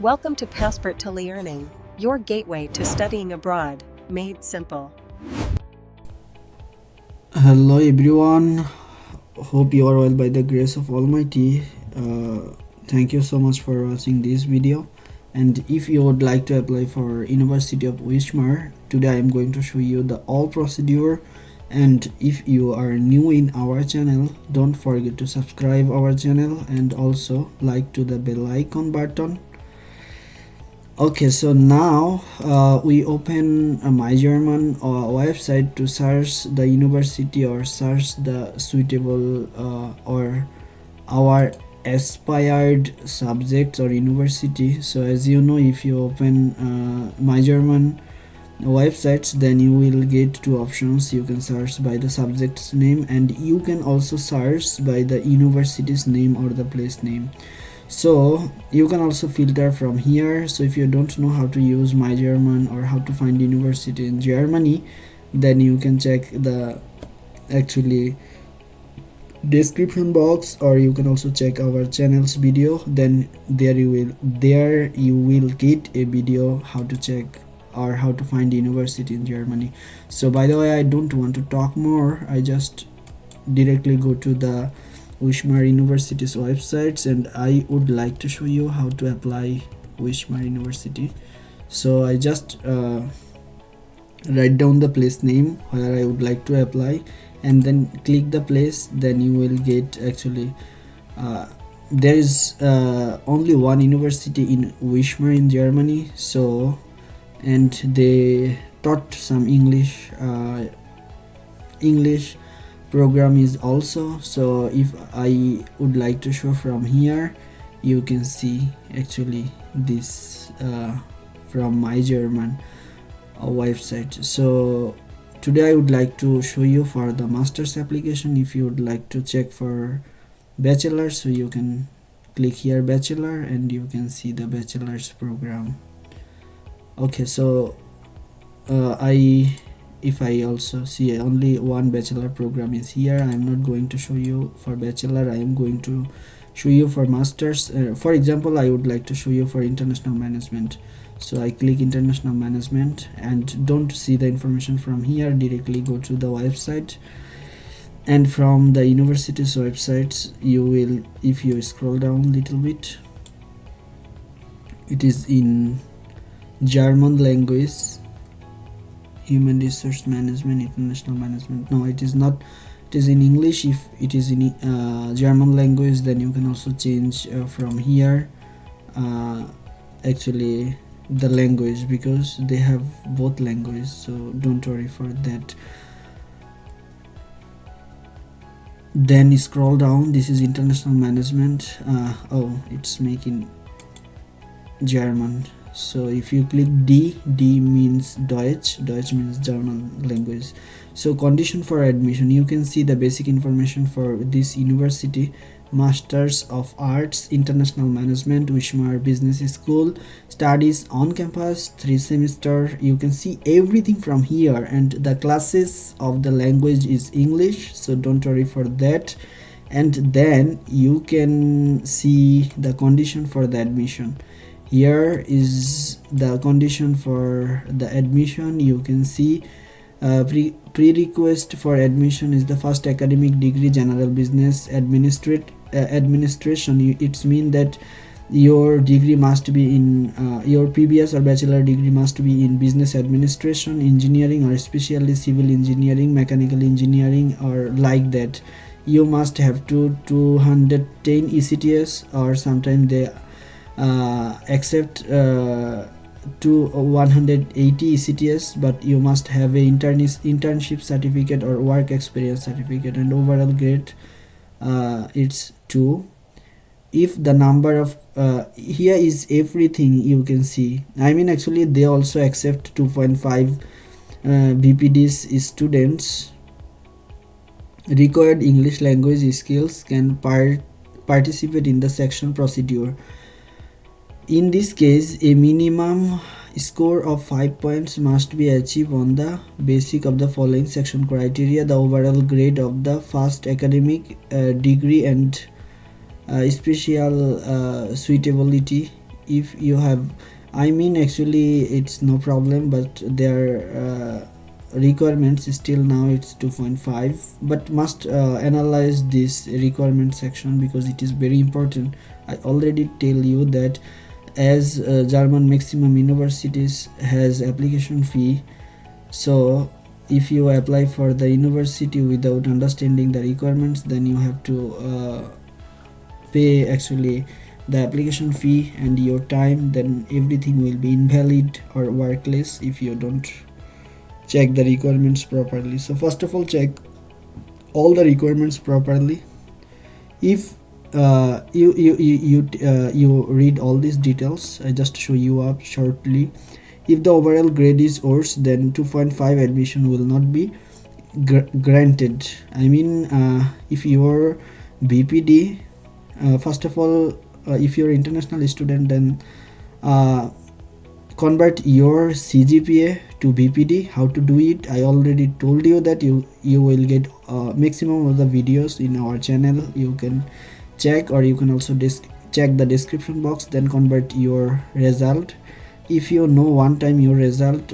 Welcome to Passport to Learning, your gateway to studying abroad, made simple. Hello everyone, hope you are well by the grace of Almighty. Thank you so much for watching this video. And if you would like to apply for University of Wismar, today I am going to show you the all procedure. And if you are new in our channel, don't forget to subscribe our channel and also like to the bell icon button. Okay, so now we open a My German website to search the university or search the suitable or our aspired subjects or university. So as you know, if you open My German websites, then you will get two options. You can search by the subject's name and you can also search by the university's name or the place name. So you can also filter from here. So if you don't know how to use My German or how to find university in Germany, then you can check the actually description box, or you can also check our channel's video. Then there you will get a video how to check or how to find university in Germany. So by the way, I don't want to talk more, I just directly go to the Wismar University's websites and I would like to show you how to apply Wismar University. So I just write down the place name where I would like to apply and then click the place. Then you will get actually there is only one university in Wismar in Germany. So and they taught some English program is also. So if I would like to show from here, you can see actually this from My German website. So today I would like to show you for the master's application. If you would like to check for bachelor, so you can click here bachelor and you can see the bachelor's program. Okay, so if I also see only one bachelor program is here, I am not going to show you for bachelor. I am going to show you for masters. For example, I would like to show you for international management. So I click international management and don't see the information from here, directly go to the website. And from the university's websites, you will, if you scroll down a little bit, it is in German language, human resource management, international management. No, it is not, it is in English. If it is in German language, then you can also change from here actually the language, because they have both languages, so don't worry for that. Then scroll down, this is international management. Oh, it's making German. So if you click D means Deutsch means German language. So condition for admission, you can see the basic information for this university: Masters of Arts, International Management, Wismar Business School, studies on campus, 3 semester. You can see everything from here, and the classes of the language is English, so don't worry for that. And then you can see the condition for the admission. Here is the condition for the admission. You can see prerequisite for admission is the first academic degree general business administration. It's mean that your degree must be in your previous or bachelor degree must be in business administration, engineering, or especially civil engineering, mechanical engineering, or like that. You must have 210 ECTS, or sometimes they accept to 180 ECTS, but you must have a internship certificate or work experience certificate, and overall grade it's 2. If the number of here is everything you can see. I mean, actually they also accept 2.5 BPDs students. Required English language skills can participate in the section procedure. In this case, a minimum score of 5 points must be achieved on the basic of the following section criteria: the overall grade of the first academic degree and special suitability if you have, I mean actually it's no problem, but their requirements still now it's 2.5, but must analyze this requirement section because it is very important. I already tell you that as German maximum universities has application fee, so if you apply for the university without understanding the requirements, then you have to pay actually the application fee and your time, then everything will be invalid or worthless if you don't check the requirements properly. So first of all, check all the requirements properly. If you read all these details, I just show you up shortly. If the overall grade is worse, then 2.5 admission will not be granted. I mean, if your BPD, first of all, if you're international student, then convert your CGPA to BPD. How to do it, I already told you that you will get maximum of the videos in our channel. You can check, or you can also check the description box, then convert your result. If you know one time your result,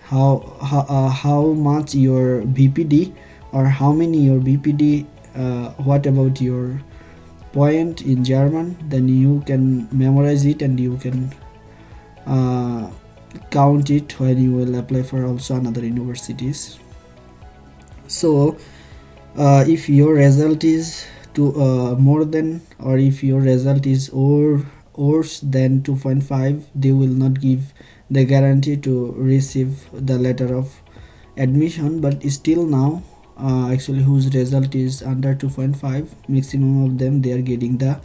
how much your BPD or how many your BPD, what about your point in German, then you can memorize it and you can count it when you will apply for also another universities. So if your result is to more than, or if your result is worse than 2.5, they will not give the guarantee to receive the letter of admission. But still now, actually whose result is under 2.5, maximum of them, they are getting the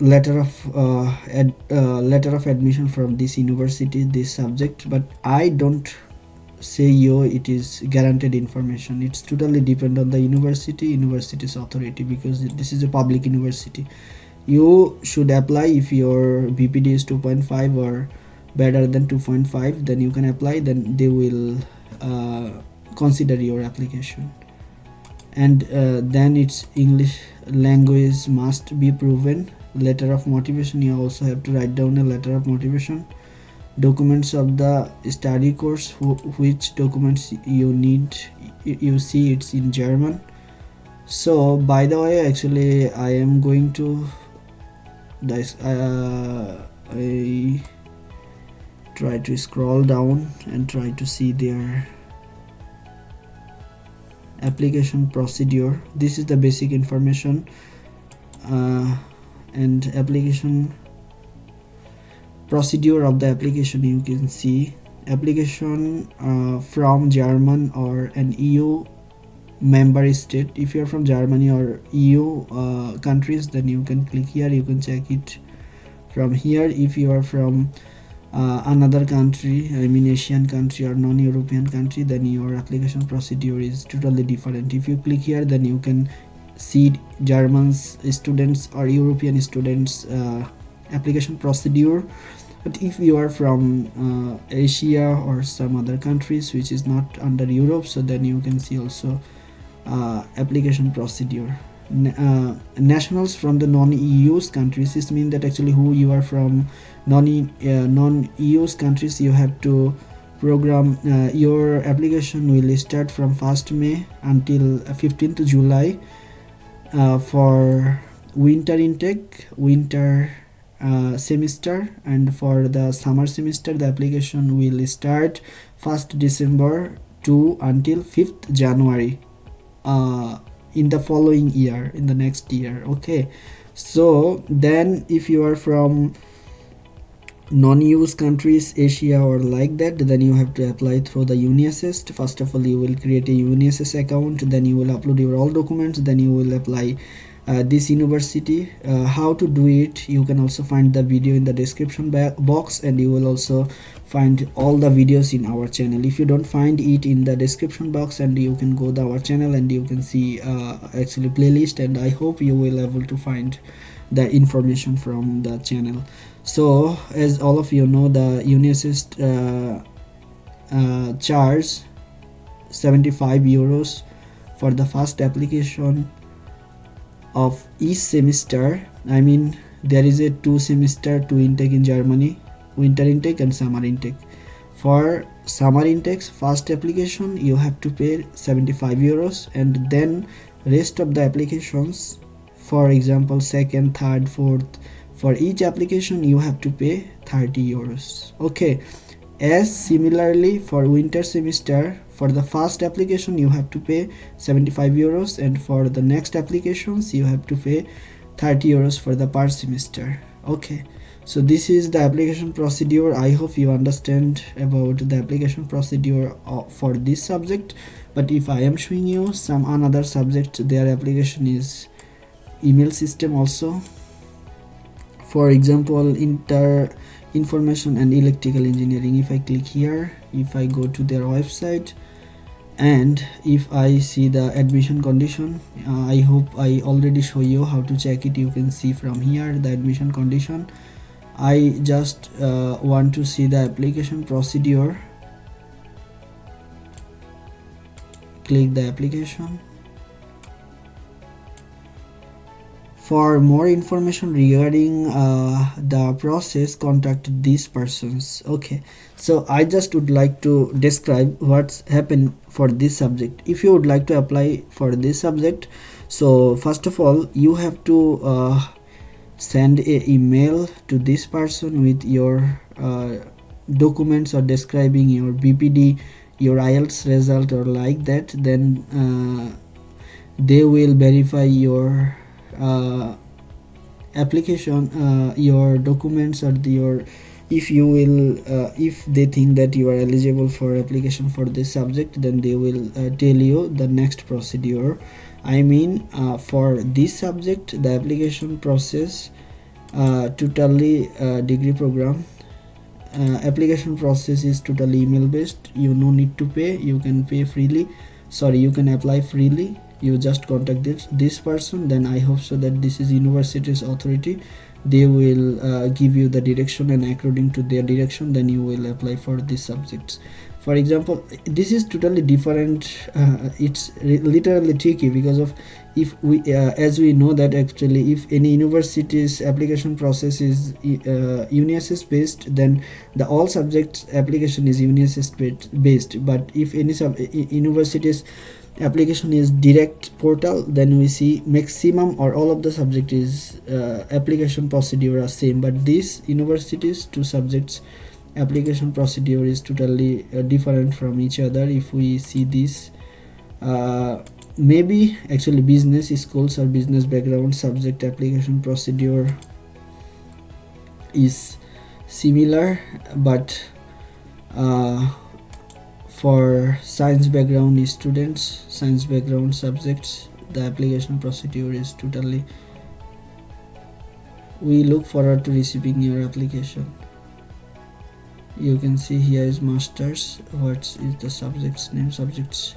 letter of admission from this university, this subject. But I don't say it is guaranteed information. It's totally depend on the university's authority, because this is a public university. You should apply if your BPD is 2.5 or better than 2.5, then you can apply, then they will consider your application. And then it's English language must be proven. Letter of motivation, you also have to write down a letter of motivation. Documents of the study course, which documents you need, you see it's in German. So by the way, actually I am going to I try to scroll down and try to see their application procedure. This is the basic information, and application procedure of the application. You can see application from German or an EU member state. If you're from Germany or EU countries, then you can click here, you can check it from here. If you are from another country, I mean Asian country or non-European country, then your application procedure is totally different. If you click here, then you can see German students or European students application procedure. But if you are from Asia or some other countries which is not under Europe, so then you can see also application procedure. Nationals from the non-EU countries, this means that actually who you are from non-EU countries, you have to program your application will start from 1st May until 15th July for winter intake, winter semester, and for the summer semester the application will start 1st December to until 5th January in the following year, in the next year. Okay, so then if you are from non-EU countries, Asia or like that, then you have to apply through the Uni-Assist. First of all, you will create a Uni-Assist account, then you will upload your all documents, then you will apply this university. How to do it, you can also find the video in the description box, and you will also find all the videos in our channel. If you don't find it in the description box, and you can go to our channel and you can see actually playlist, and I hope you will able to find the information from the channel. So as all of you know, the Uni-Assist charge 75 euros for the first application of each semester. I mean there is a 2 semester 2 intake in Germany, winter intake and summer intake. For summer intakes, first application you have to pay 75 euros, and then rest of the applications, for example second, third, fourth, for each application you have to pay 30 euros. Okay, as similarly for winter semester, for the first application you have to pay 75 euros, and for the next applications you have to pay 30 euros for the per semester. Okay, so this is the application procedure. I hope you understand about the application procedure for this subject. But if I am showing you some another subject, their application is email system also. For example, information and electrical engineering. If I click here, if I go to their website, and if I see the admission condition, I hope I already show you how to check it. You can see from here the admission condition. I just want to see the application procedure. Click the application. For more information regarding the process, contact these persons. Okay, so I just would like to describe what's happened for this subject. If you would like to apply for this subject, so first of all you have to send a email to this person with your documents or describing your BPD, your IELTS result or like that. Then they will verify your application, your documents, or your, if you will if they think that you are eligible for application for this subject, then they will tell you the next procedure. I mean for this subject the application process totally degree program application process is totally email based. You no need to pay, you can pay freely, sorry, you can apply freely. You just contact this person. Then I hope so that this is university's authority, they will give you the direction, and according to their direction then you will apply for these subjects. For example, this is totally different. It's literally tricky because of, if we as we know that actually if any university's application process is Uni-Assist based, then the all subjects application is Uni-Assist based. But if any university's application is direct portal, then we see maximum or all of the subject is application procedure are same. But these universities, two subjects application procedure is totally different from each other. If we see this, maybe actually business schools or business background subject application procedure is similar, but for science background students, science background subjects, the application procedure is totally. We look forward to receiving your application. You can see here is masters. What is the subject's name? Subjects,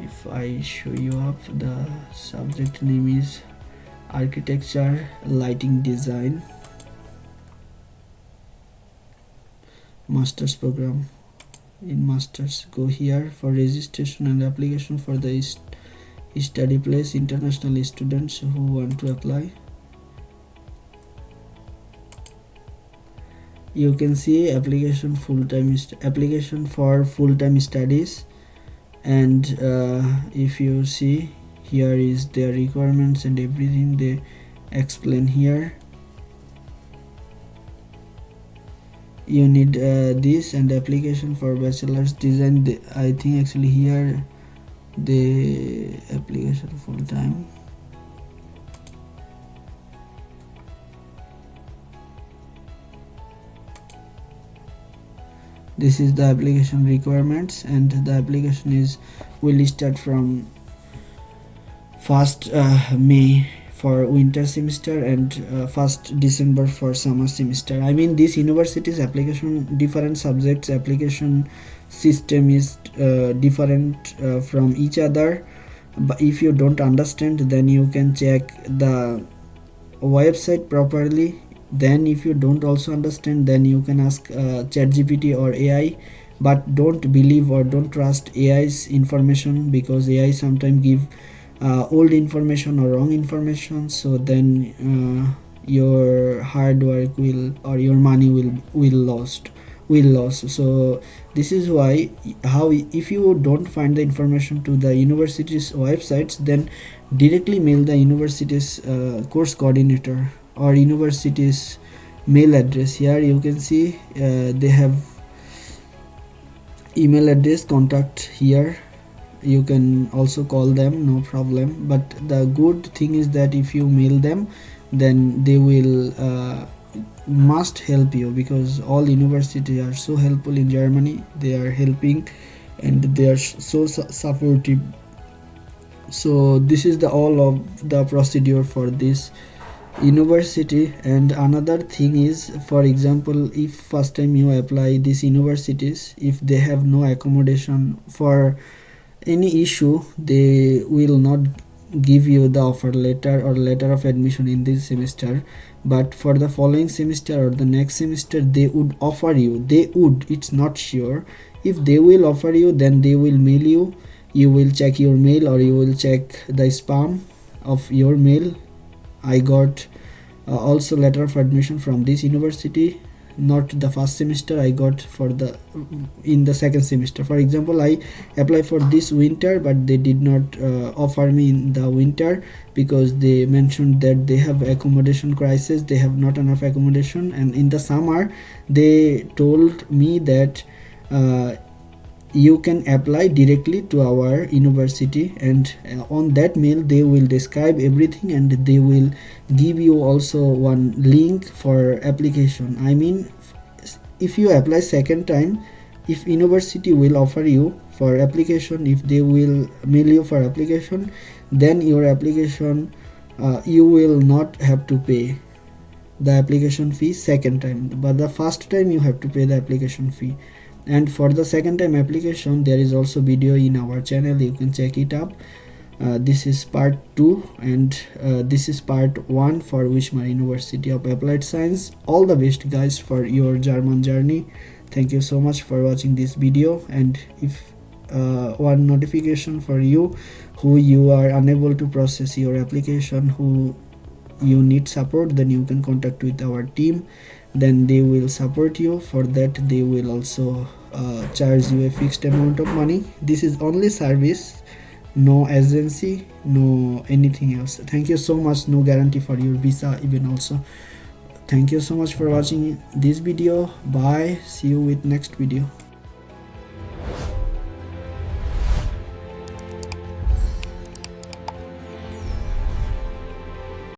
if I show you up, the subject name is architecture, lighting design, master's program. In masters, go here for registration and application for the study place, international students who want to apply. You can see application full-time application for full-time studies, and if you see here is their requirements and everything they explain here. You need this, and application for bachelor's design. I think actually here the application full-time. This is the application requirements, and the application is will start from 1st May for winter semester and 1st December for summer semester. I mean this university's application, different subjects application system is different from each other. But if you don't understand, then you can check the website properly. Then if you don't also understand, then you can ask ChatGPT or AI. But don't believe or don't trust AI's information, because AI sometimes give old information or wrong information. So then your hard work will, or your money will lost. So this is why, how if you don't find the information to the university's websites, then directly mail the university's course coordinator or university's mail address. Here you can see they have email address, contact here. You can also call them, no problem. But the good thing is that if you mail them, then they will must help you, because all universities are so helpful in Germany. They are helping and they are so supportive. So this is the all of the procedure for this university. And another thing is, for example, if first time you apply these universities, if they have no accommodation for any issue, they will not give you the offer letter or letter of admission in this semester. But for the following semester or the next semester, they would offer you, they would, it's not sure. If they will offer you, then they will mail you. You will check your mail, or you will check the spam of your mail. I got also letter of admission from this university, not the first semester, I got for the in the second semester. For example, I applied for this winter, but they did not offer me in the winter, because they mentioned that they have accommodation crisis, they have not enough accommodation. And in the summer they told me that you can apply directly to our university, and on that mail they will describe everything, and they will give you also one link for application. I mean, if you apply second time, if university will offer you for application, if they will mail you for application, then your application you will not have to pay the application fee second time, but the first time you have to pay the application fee. And for the second time application, there is also video in our channel, you can check it up. This is part 2, and this is part 1 for Wismar University of Applied Science. All the best guys for your German journey. Thank you so much for watching this video. And if one notification for you who you are unable to process your application, who you need support, then you can contact with our team, then they will support you. For that they will also charge you a fixed amount of money. This is only service, no agency, no anything else. Thank you so much. No guarantee for your visa even also. Thank you so much for watching this video. Bye, see you with next video.